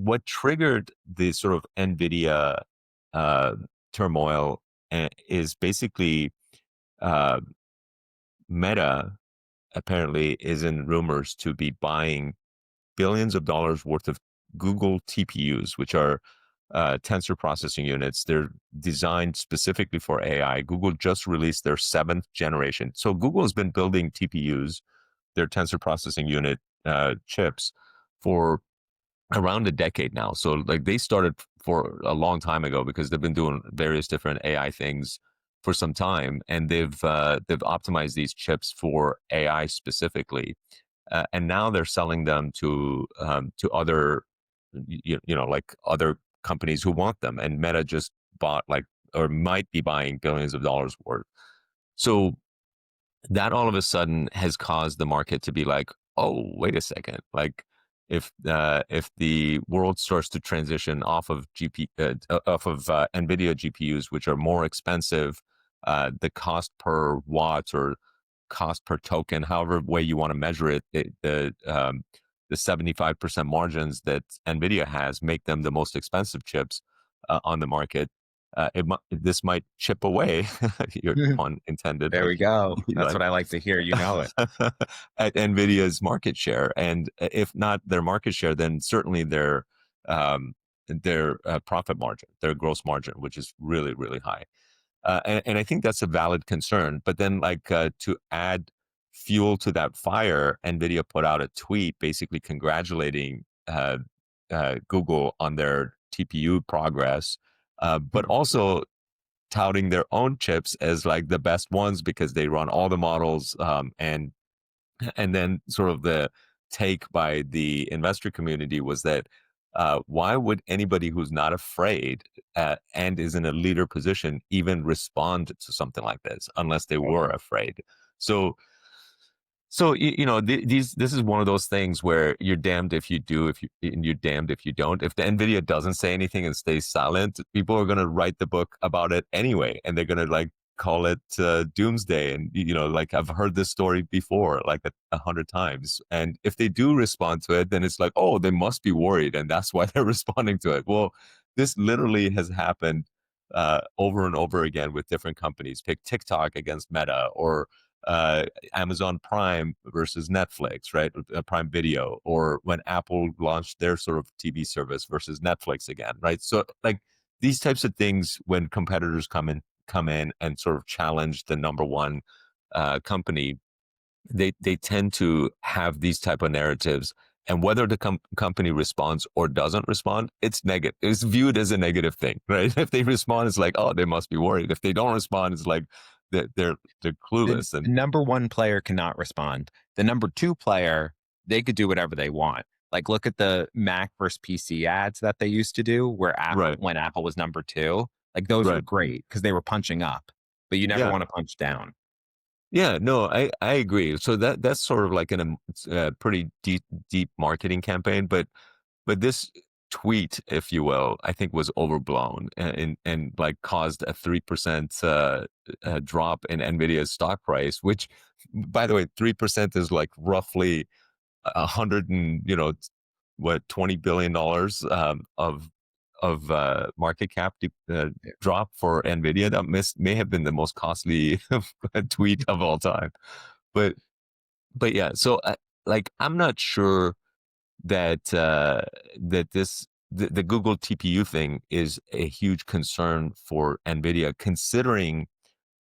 what triggered the sort of NVIDIA uh, turmoil is basically uh, Meta apparently is in rumors to be buying billions of dollars worth of Google TPUs, which are tensor processing units. They're designed specifically for AI. Google just released their seventh generation. So Google has been building TPUs, their tensor processing unit chips, for around a decade now. So like they started for a long time ago because they've been doing various different AI things for some time, and they've optimized these chips for AI specifically, and now they're selling them to other like other companies who want them. And Meta just bought like or might be buying billions of dollars worth. So that all of a sudden has caused the market to be like, oh, wait a second, like if the world starts to transition off of NVIDIA GPUs, which are more expensive, the cost per watt or cost per token, however way you want to measure it, the 75% margins that NVIDIA has make them the most expensive chips on the market. This might chip away, your pun intended, There we go. That's like what I like to hear. You know it. at NVIDIA's market share, and if not their market share, then certainly um, their profit margin, their gross margin, which is really really high. And I think that's a valid concern. But then, like to add fuel to that fire, NVIDIA put out a tweet basically congratulating Google on their TPU progress, but also touting their own chips as like the best ones because they run all the models. And then sort of the take by the investor community was that why would anybody who's not afraid and is in a leader position even respond to something like this unless they were afraid? So this is one of those things where you're damned if you do, if you and you're damned if you don't. If the NVIDIA doesn't say anything and stays silent, people are going to write the book about it anyway, and they're going to like call it doomsday. And like I've heard this story before, like 100 times. And if they do respond to it, then it's like, oh, they must be worried, and that's why they're responding to it. Well, this literally has happened over and over again with different companies. Pick TikTok against Meta, or Amazon Prime versus Netflix, right? Prime Video, or when Apple launched their sort of TV service versus Netflix again, right? So like these types of things, when competitors come in and sort of challenge the number one company, they tend to have these type of narratives. And whether the company responds or doesn't respond, it's negative. It's viewed as a negative thing, right? If they respond, it's like, oh, they must be worried. If they don't respond, it's like they're The clueless. And number one player cannot respond. The number two player, they could do whatever they want. Like look at the Mac versus PC ads that they used to do, where Apple, right, when Apple was number two, like those were right, great because they were punching up, but you never yeah, want to punch down. yeah. No, I agree. So that's sort of like a pretty deep marketing campaign, but this tweet, if you will, I think was overblown and like caused a 3% drop in Nvidia's stock price, which, by the way, 3% is like roughly 100 and what $20 billion of market cap drop for Nvidia. That may have been the most costly tweet of all time, but yeah. So like I'm not sure that the Google TPU thing is a huge concern for NVIDIA, considering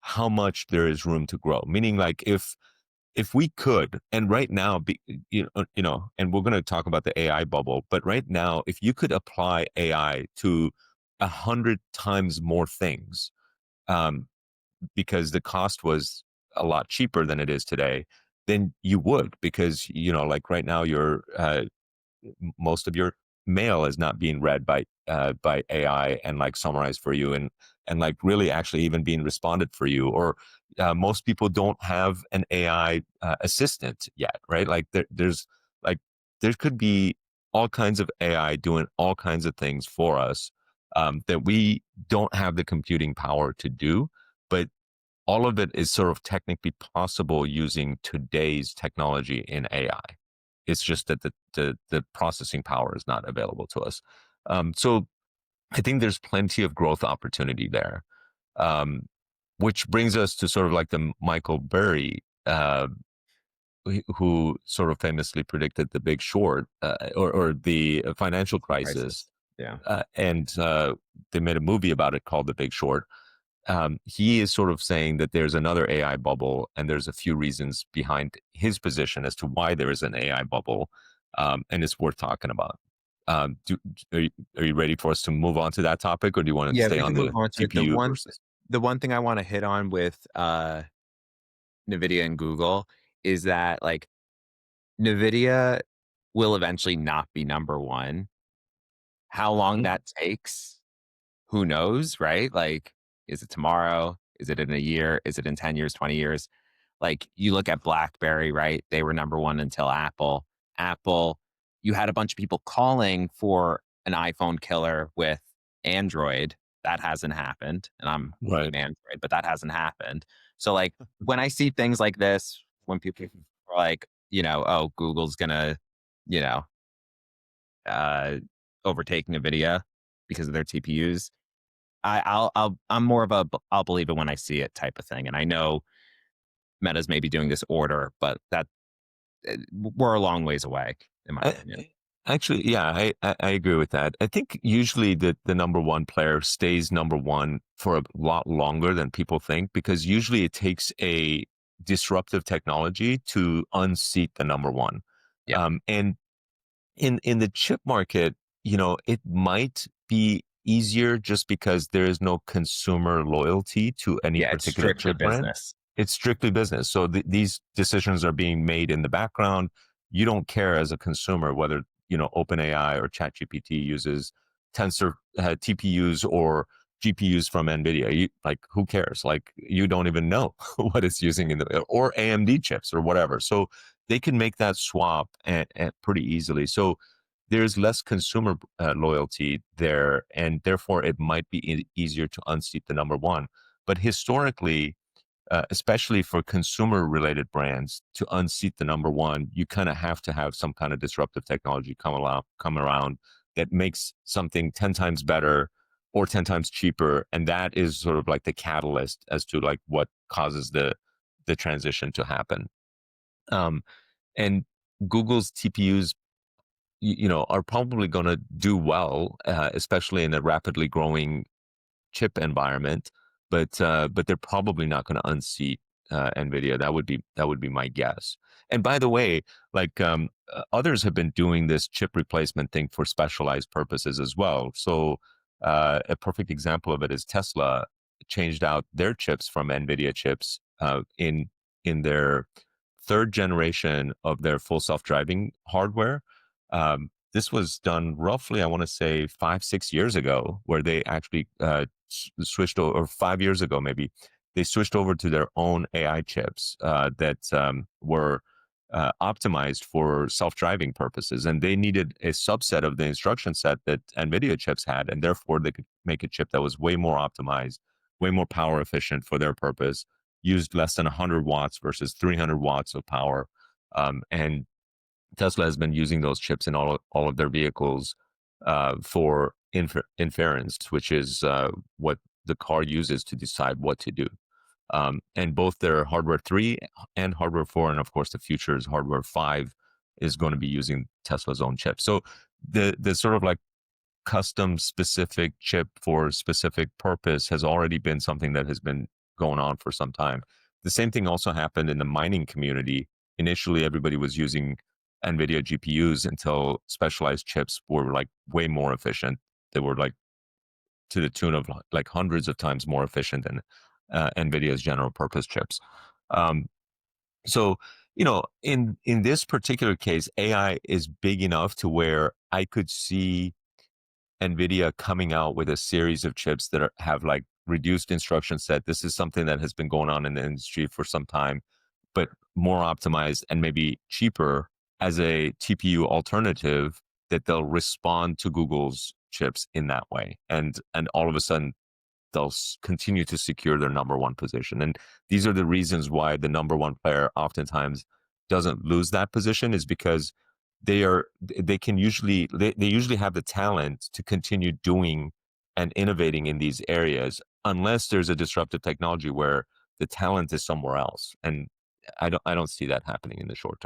how much there is room to grow. Meaning, like if we could, and right now, and we're going to talk about the AI bubble, but right now, if you could apply AI to 100 times more things, um, because the cost was a lot cheaper than it is today, then you would, because like right now, most of your mail is not being read by AI and like summarized for you, and like really actually even being responded for you. Or most people don't have an AI assistant yet, right? Like there's like there could be all kinds of AI doing all kinds of things for us that we don't have the computing power to do, but all of it is sort of technically possible using today's technology in AI. It's just that the processing power is not available to us. So I think there's plenty of growth opportunity there. Um, which brings us to sort of like the Michael Burry, who sort of famously predicted the Big Short, or the financial crisis, Crisis. Yeah. and they made a movie about it called The Big Short. He is sort of saying that there's another AI bubble, and there's a few reasons behind his position as to why there is an AI bubble, and it's worth talking about. Are you ready for us to move on to that topic, or do you want to Yeah, stay we on can the move on to it. TPU versus? The one thing I want to hit on with NVIDIA and Google is that like NVIDIA will eventually not be number one. How long Mhm. that takes, who knows, right? Like, is it tomorrow? Is it in a year? Is it in 10 years, 20 years? Like, you look at BlackBerry, right? They were number one until Apple. Apple, you had a bunch of people calling for an iPhone killer with Android. That hasn't happened. And I'm Right. team Android, but that hasn't happened. So, like, when I see things like this, when people are like, oh, Google's gonna, you know, uh, overtaking NVIDIA because of their TPUs, I'm more of a I'll believe it when I see it type of thing. And I know Meta's maybe doing this order, but that we're a long ways away, in my I, opinion. Actually, yeah, I agree with that. I think usually the number one player stays number one for a lot longer than people think, because usually it takes a disruptive technology to unseat the number one. Yeah, And in the chip market, it might be easier just because there is no consumer loyalty to any yeah, it's particular strictly chip brand. business. It's strictly business. So these decisions are being made in the background. You don't care as a consumer whether OpenAI or ChatGPT uses tensor TPUs or GPUs from NVIDIA. Like, who cares? Like, you don't even know what it's using or AMD chips or whatever. So they can make that swap and pretty easily. So there's less consumer loyalty there, and therefore it might be easier to unseat the number one. But historically, especially for consumer related brands, to unseat the number one, you kind of have to have some kind of disruptive technology come around that makes something 10 times better or 10 times cheaper. And that is sort of like the catalyst as to like what causes the transition to happen. Um, and Google's TPUs, are probably going to do well, especially in a rapidly growing chip environment, but they're probably not going to unseat NVIDIA. That would be my guess. And by the way, like others have been doing this chip replacement thing for specialized purposes as well. So a perfect example of it is Tesla changed out their chips from NVIDIA chips in their third generation of their full self-driving hardware. This was done roughly, I want to say 5-6 years ago, where they actually switched over, or 5 years ago maybe, they switched over to their own AI chips that were optimized for self-driving purposes, and they needed a subset of the instruction set that NVIDIA chips had, and therefore they could make a chip that was way more optimized, way more power efficient for their purpose, used less than 100 watts versus 300 watts of power, and Tesla has been using those chips in all of their vehicles for inference, which is what the car uses to decide what to do. And both their hardware 3 and hardware 4, and of course the future's hardware 5, is going to be using Tesla's own chip. So the sort of like custom specific chip for specific purpose has already been something that has been going on for some time. The same thing also happened in the mining community. Initially, everybody was using NVIDIA GPUs until specialized chips were like way more efficient. They were like to the tune of like hundreds of times more efficient than NVIDIA's general purpose chips. Um, so, in this particular case, AI is big enough to where I could see NVIDIA coming out with a series of chips that have like reduced instruction set. This is something that has been going on in the industry for some time, but more optimized and maybe cheaper as a TPU alternative, that they'll respond to Google's chips in that way. And all of a sudden they'll continue to secure their number one position. And these are the reasons why the number one player oftentimes doesn't lose that position, is because they can usually they usually have the talent to continue doing and innovating in these areas unless there's a disruptive technology where the talent is somewhere else. And I don't see that happening in the short term.